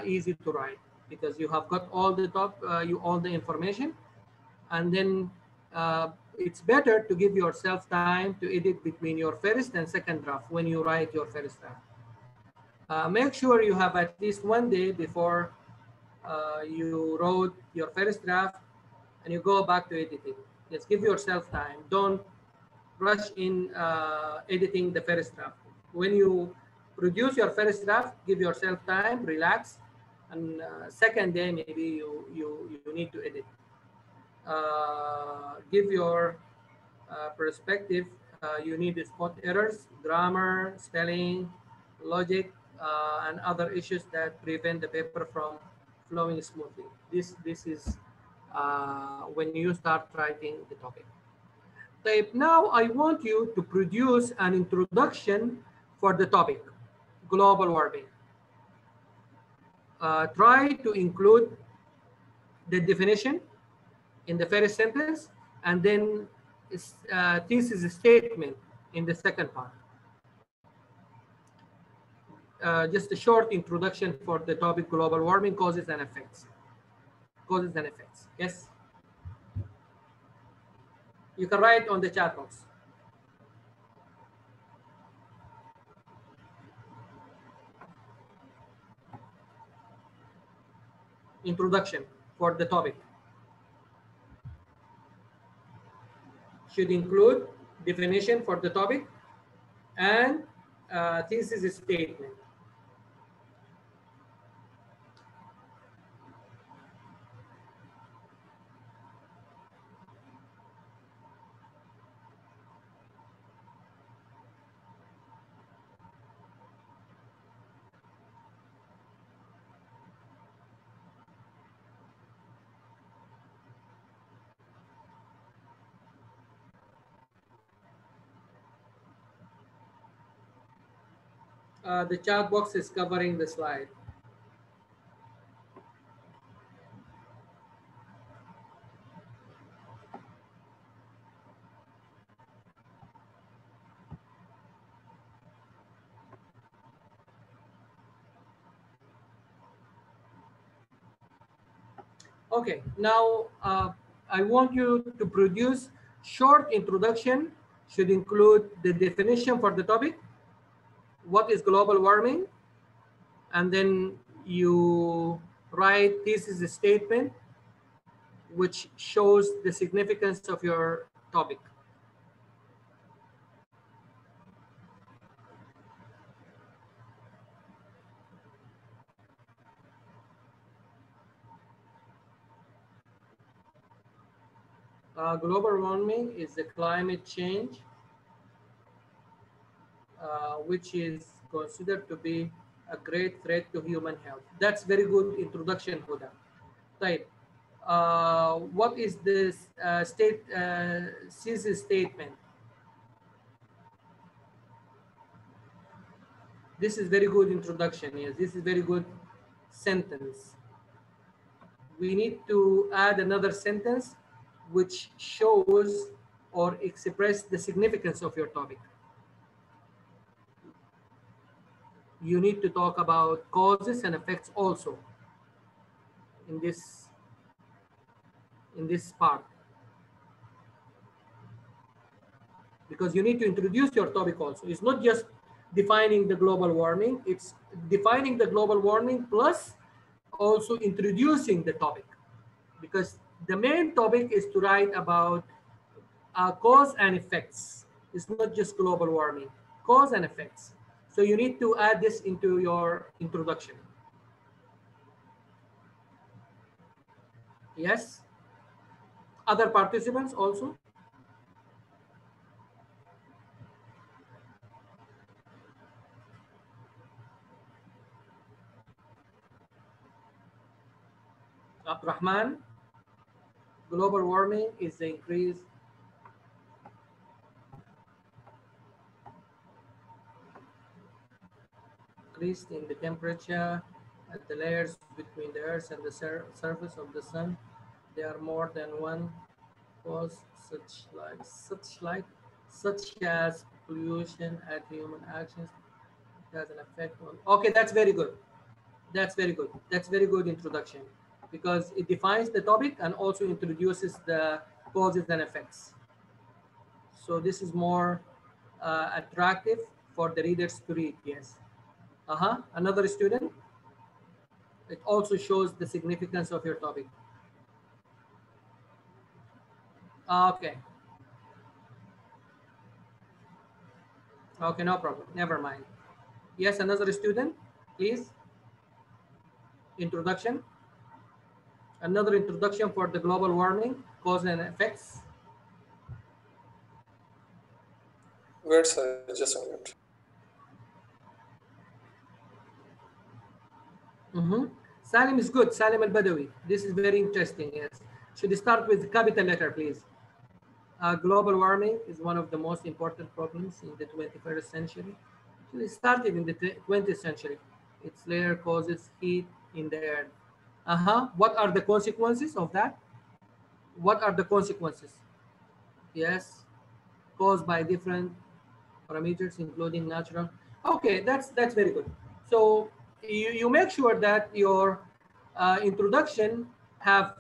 [SPEAKER 2] easy to write, because you have got all the all the information, and then it's better to give yourself time to edit between your first and second draft when you write your first draft. Make sure you have at least 1 day before you wrote your first draft and you go back to editing. Just give yourself time. Don't rush in editing the first draft. When you produce your first draft, give yourself time, relax, and second day maybe you need to edit. Give your perspective. You need to spot errors, grammar, spelling, logic, and other issues that prevent the paper from flowing smoothly. This is when you start writing the topic. Now I want you to produce an introduction for the topic, global warming. Try to include the definition in the first sentence, and then thesis statement in the second part. Just a short introduction for the topic, global warming, causes and effects. Causes and effects. Yes? You can write on the chat box. Introduction for the topic should include definition for the topic and thesis statement. The chat box is covering the slide. Okay, now I want you to produce short introduction, should include the definition for the topic, what is global warming, and then you write thesis statement which shows the significance of your topic. Global warming is the climate change which is considered to be a great threat to human health. That's very good introduction, Huda. Right. What is this thesis statement? This is very good introduction. Yes, this is very good sentence. We need to add another sentence which shows or express the significance of your topic. You need to talk about causes and effects also in this part, because you need to introduce your topic also. It's not just defining the global warming, it's defining the global warming plus also introducing the topic, because the main topic is to write about cause and effects. It's not just global warming, cause and effects. So you need to add this into your introduction. Yes? Other participants also? Abdurrahman, global warming is the increase in the temperature at the layers between the earth and the surface of the sun. There are more than one cause, such as pollution and human actions. It has an effect on. Okay, that's very good. That's very good. That's very good introduction, because it defines the topic and also introduces the causes and effects. So this is more attractive for the readers to read. Yes. Another student. It also shows the significance of your topic. Okay. Okay, no problem. Never mind. Yes, another student, please. Introduction. Another introduction for the global warming, cause and effects.
[SPEAKER 4] Wait, sir, just a minute.
[SPEAKER 2] Salim is good. Salim al-Badawi. This is very interesting. Yes. Should start with capital letter, please. Global warming is one of the most important problems in the 21st century. It started in the 20th century. Its layer causes heat in the air. What are the consequences of that? What are the consequences? Yes, caused by different parameters, including natural. Okay, that's very good. So you make sure that your introduction have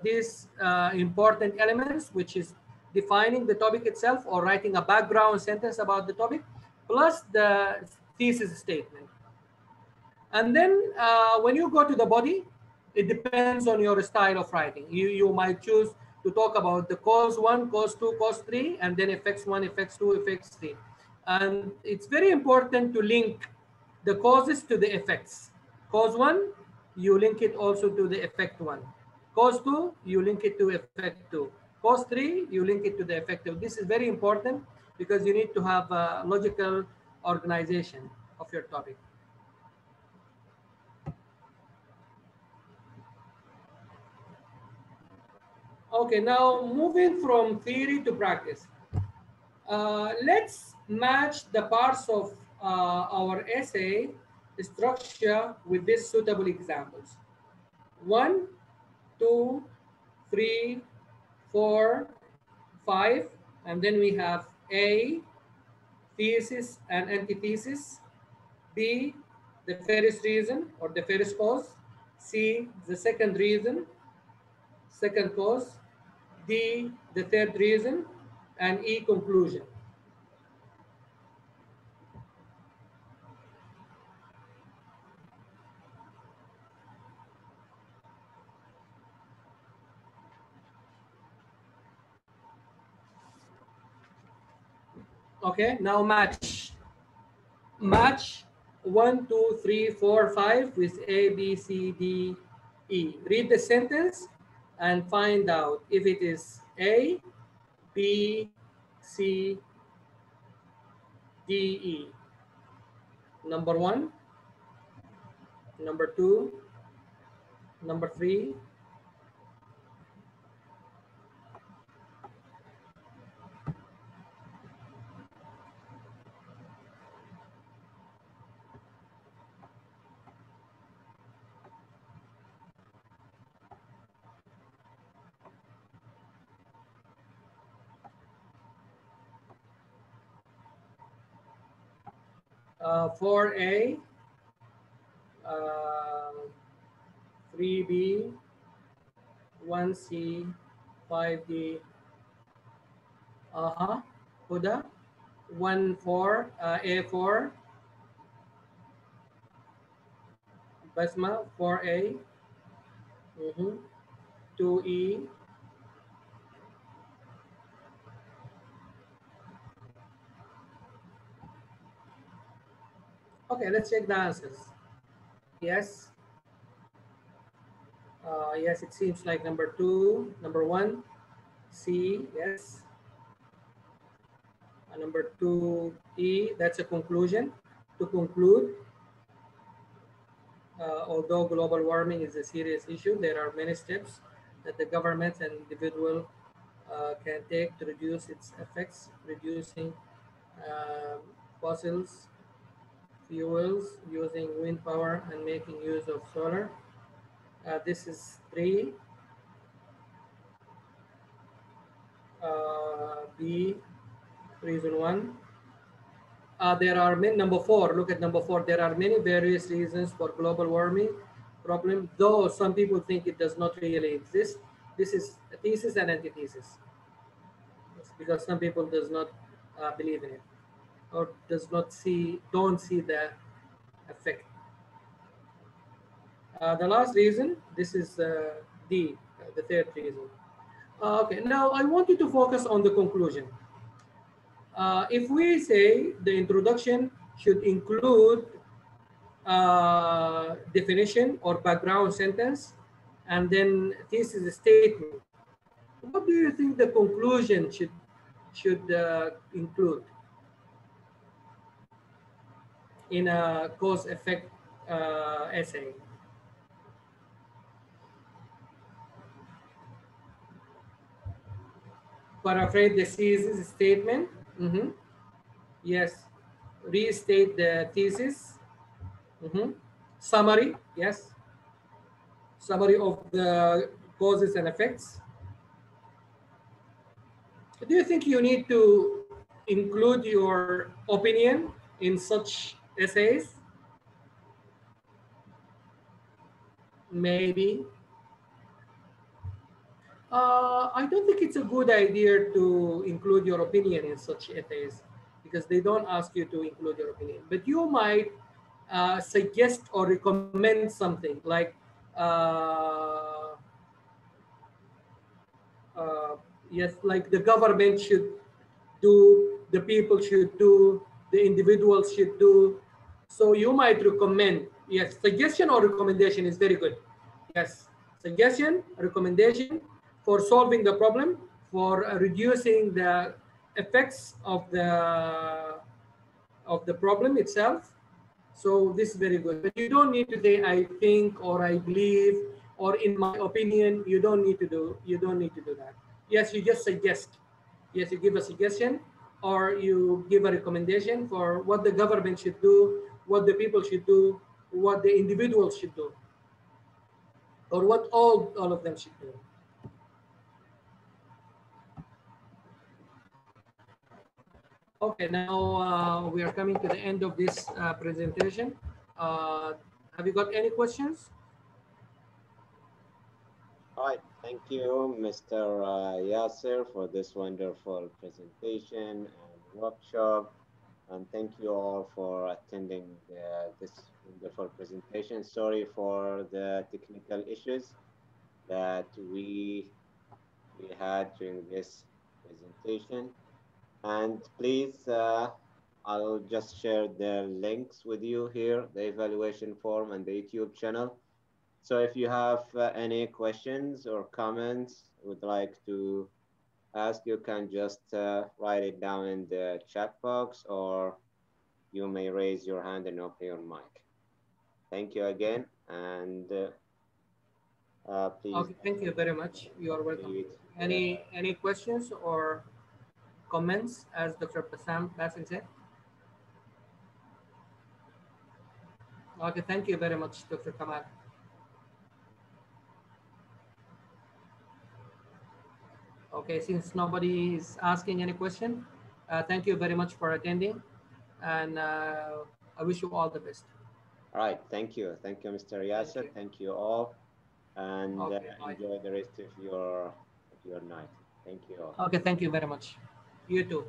[SPEAKER 2] these important elements, which is defining the topic itself or writing a background sentence about the topic, plus the thesis statement. And then when you go to the body, it depends on your style of writing. You might choose to talk about the cause 1, cause 2, cause 3, and then effects 1, effects 2, effects 3. And it's very important to link the causes to the effects. Cause 1, you link it also to the effect 1. Cause 2, you link it to effect 2. Cause 3, you link it to the effect 2. This is very important because you need to have a logical organization of your topic. Okay, now moving from theory to practice. Let's match the parts of our essay structure with these suitable examples. 1, 2, 3, 4, 5, and then we have A, thesis and antithesis, B, the first reason or the first cause, C, the second reason, second cause, D, the third reason, and E, conclusion. Okay, now match. Match 1, 2, 3, 4, 5 with A, B, C, D, E. Read the sentence and find out if it is A, B, C, D, E. Number 1, number 2, number 3, 4A, 3B, 1C, 5D. Huda, 1-4, A4, Basma, 4A, 2E, okay, let's check the answers. Yes. Yes, it seems like number 2, number 1, C, yes. Number 2E, that's a conclusion. To conclude, although global warming is a serious issue, there are many steps that the government and individual can take to reduce its effects, reducing fossils fuels, using wind power, and making use of solar. This is 3. B, reason 1. There are many, number 4, look at number 4. There are many various reasons for global warming problem, though some people think it does not really exist. This is a thesis and antithesis. It's because some people does not believe in it or don't see the effect. The last reason, this is D, the third reason. Okay, now I want you to focus on the conclusion. If we say the introduction should include definition or background sentence, and then thesis statement, what do you think the conclusion should include in a cause-effect essay? Paraphrase the thesis statement. Yes. Restate the thesis. Summary. Yes. Summary of the causes and effects. Do you think you need to include your opinion in such essays? Maybe. I don't think it's a good idea to include your opinion in such essays because they don't ask you to include your opinion. But you might suggest or recommend something like, yes, like the government should do, the people should do, the individuals should do. So you might recommend, yes, suggestion or recommendation is very good. Yes, suggestion, recommendation for solving the problem, for reducing the effects of the problem itself. So this is very good. But you don't need to say I think or I believe or in my opinion. You don't need to do that. Yes, you just suggest. Yes, you give a suggestion or you give a recommendation for what the government should do, what the people should do, what the individuals should do, or what all of them should do. Okay, now we are coming to the end of this presentation. Have you got any questions?
[SPEAKER 1] All right, thank you, Mr. Yassir, for this wonderful presentation and workshop. And thank you all for attending this wonderful presentation. Sorry for the technical issues that we had during this presentation. And please, I'll just share the links with you here, the evaluation form and the YouTube channel. So if you have any questions or comments would like to ask, you can just write it down in the chat box, or you may raise your hand and open your mic. Thank you again, and please.
[SPEAKER 2] Okay, thank you very much. You are welcome.
[SPEAKER 1] read,
[SPEAKER 2] Any questions or comments, as Dr. Bassem said? Okay, thank you very much, Dr. Kamal. Okay, since nobody is asking any question, thank you very much for attending, and I wish you all the best.
[SPEAKER 1] All right, thank you. Thank you, Mr. Yassir. Thank you all, and
[SPEAKER 2] Okay,
[SPEAKER 1] enjoy the rest of your night. Thank you all.
[SPEAKER 2] Okay, thank you very much. You too.